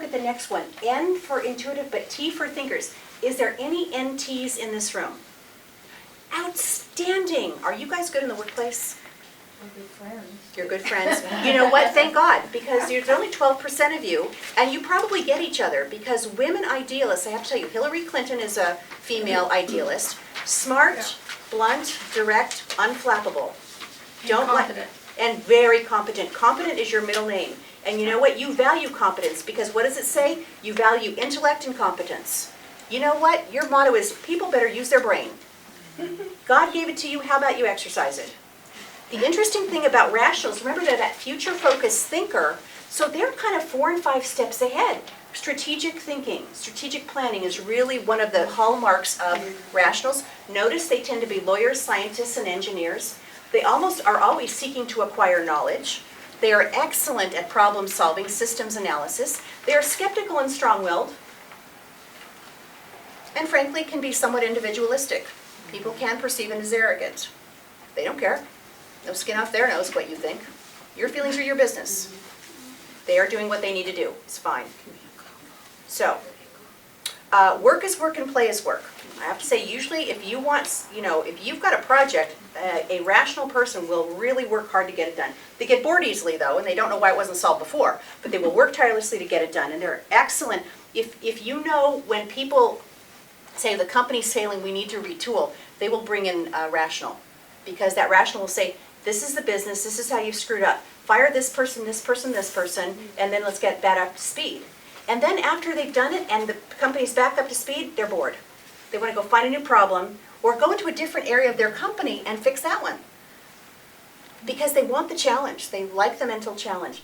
at the next one. N for intuitive, but T for thinkers. Is there any NTs in this room? Outstanding. Are you guys good in the workplace? We're good friends. You're good friends. You know what? Thank God, because there's only 12% of you, and you probably get each other, because women idealists, I have to tell you, Hillary Clinton is a female idealist. Smart, blunt, direct, unflappable. And very competent. Competent is your middle name. And you know what? You value competence, because what does it say? You value intellect and competence. You know what? Your motto is, people better use their brain. God gave it to you, how about you exercise it? The interesting thing about rationals, remember they're that future-focused thinker, so they're kind of 4 and 5 steps ahead. Strategic thinking, strategic planning is really one of the hallmarks of rationals. Notice they tend to be lawyers, scientists, and engineers. They almost are always seeking to acquire knowledge. They are excellent at problem solving, systems analysis. They are skeptical and strong-willed, and frankly can be somewhat individualistic. People can perceive them as arrogant. They don't care. No skin off their nose what you think. Your feelings are your business. They are doing what they need to do. It's fine. So, work is work and play is work. I have to say, usually if you want, if you've got a project, a rational person will really work hard to get it done. They get bored easily though, and they don't know why it wasn't solved before, but they will work tirelessly to get it done, and they're excellent. If you know when people say the company's failing, we need to retool, they will bring in rational, because that rational will say, this is the business, this is how you screwed up. Fire this person, this person, this person, and then let's get that up to speed. And then after they've done it and the company's back up to speed, they're bored. They want to go find a new problem or go into a different area of their company and fix that one. Because they want the challenge. They like the mental challenge.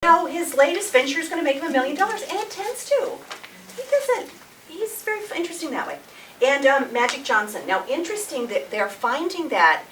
Now, his latest venture is going to make him $1 million, and it tends to. He doesn't. He's very interesting that way. And Magic Johnson. Now, interesting that they're finding that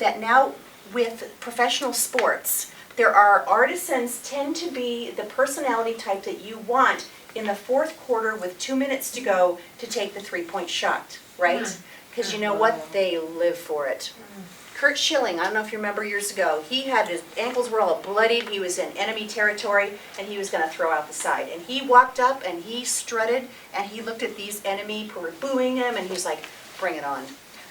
now with professional sports, there are artisans tend to be the personality type that you want in the fourth quarter with 2 minutes to go to take the three-point shot, right? Because you know what? They live for it. Kurt Schilling, I don't know if you remember years ago, he had his ankles were all bloodied, he was in enemy territory, and he was going to throw out the side. And he walked up and he strutted, and he looked at these enemy who were booing him, and he's like, bring it on.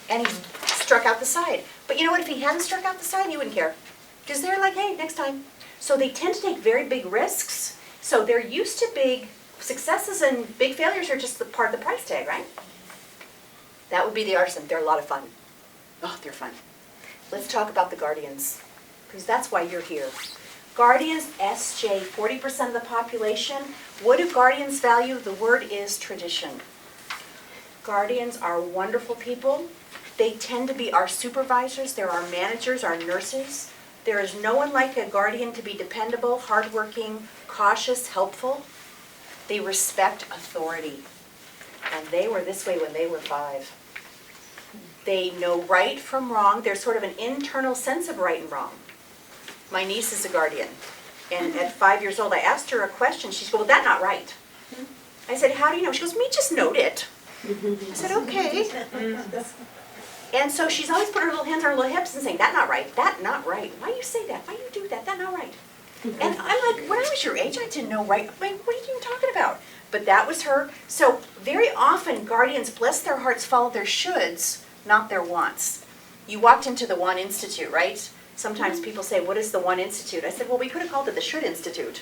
And he struck out the side. But you know what? If he hadn't struck out the side, he wouldn't care. Because they're like, hey, next time. So they tend to take very big risks. So they're used to big successes, and big failures are just the part of the price tag, right? That would be the artisan. They're a lot of fun. Oh, they're fun. Let's talk about the guardians, because that's why you're here. Guardians, SJ, 40% of the population. What do guardians value? The word is tradition. Guardians are wonderful people. They tend to be our supervisors. They're our managers, our nurses. There is no one like a guardian to be dependable, hardworking, cautious, helpful. They respect authority. And they were this way when they were 5. They know right from wrong. There's sort of an internal sense of right and wrong. My niece is a guardian. And at 5 years old, I asked her a question. She said, well, that's not right. I said, how do you know? She goes, me just note it. I said, okay. And so she's always putting her little hands on her little hips and saying, that not right, that not right. Why you say that? Why you do that? That not right. And I'm like, when I was your age, I didn't know right. I'm like, what are you even talking about? But that was her. So very often, guardians, bless their hearts, follow their shoulds, not their wants. You walked into the One Institute, right? Sometimes people say, what is the One Institute? I said, well, we could have called it the Should Institute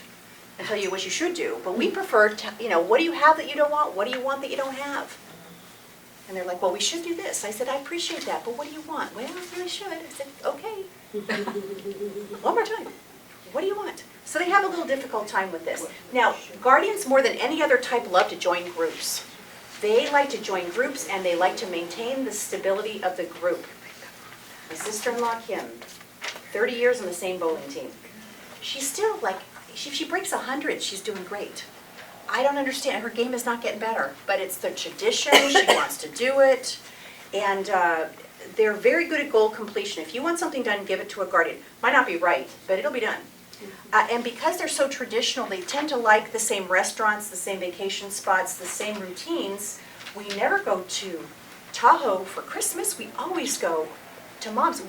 and tell you what you should do. But we prefer, what do you have that you don't want? What do you want that you don't have? And they're like, well, we should do this. I said, I appreciate that, but what do you want? Well, I really should. I said, okay. One more time. What do you want? So they have a little difficult time with this. Now, guardians, more than any other type, love to join groups. They like to join groups, and they like to maintain the stability of the group. My sister-in-law, Kim, 30 years on the same bowling team. She's still like, if she breaks 100, she's doing great. I don't understand. Her game is not getting better, but it's the tradition. She wants to do it, and they're very good at goal completion. If you want something done, give it to a guardian. Might not be right, but it'll be done. And because they're so traditional, they tend to like the same restaurants, the same vacation spots, the same routines. We never go to Tahoe for Christmas. We always go to Mom's.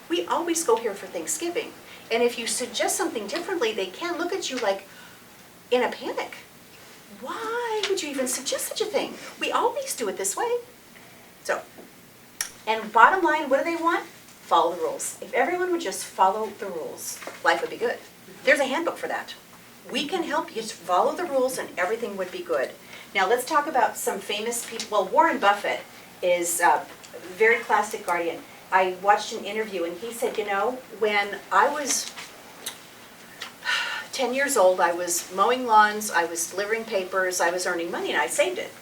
We always go here for Thanksgiving. And if you suggest something differently, they can look at you like in a panic. Why would you even suggest such a thing? We always do it this way. So, and bottom line, what do they want? Follow the rules. If everyone would just follow the rules, life would be good. There's a handbook for that. We can help you just follow the rules and everything would be good. Now let's talk about some famous people. Well, Warren Buffett is a very classic guardian. I watched an interview and he said, when I was 10 years old, I was mowing lawns, I was delivering papers, I was earning money, and I saved it.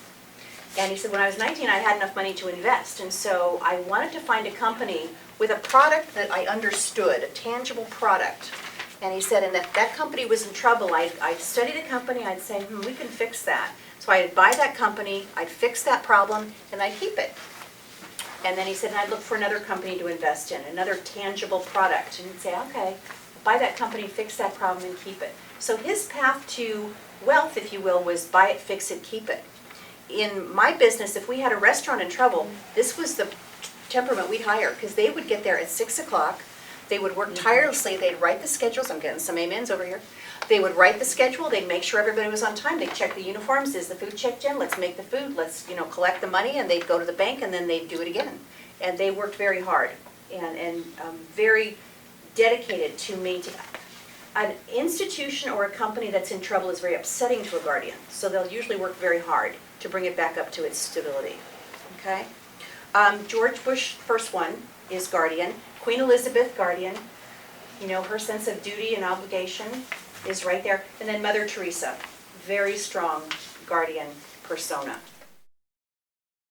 And he said, when I was 19, I had enough money to invest, and so I wanted to find a company with a product that I understood, a tangible product. And he said, and if that company was in trouble, I'd study the company, I'd say, we can fix that. So I'd buy that company, I'd fix that problem, and I'd keep it. And then he said, and I'd look for another company to invest in, another tangible product. And he'd say, okay, buy that company, fix that problem, and keep it. So his path to wealth, if you will, was buy it, fix it, keep it. In my business, if we had a restaurant in trouble, this was the temperament we'd hire, because they would get there at 6 o'clock. They would work tirelessly. They'd write the schedules. I'm getting some amens over here. They would write the schedule. They'd make sure everybody was on time. They'd check the uniforms. Is the food checked in? Let's make the food. Let's collect the money. And they'd go to the bank, and then they'd do it again. And they worked very hard and very dedicated to maintain. An institution or a company that's in trouble is very upsetting to a guardian. So they'll usually work very hard to bring it back up to its stability. Okay? George Bush, first one, is guardian. Queen Elizabeth, guardian. Her sense of duty and obligation is right there. And then Mother Teresa, very strong guardian persona.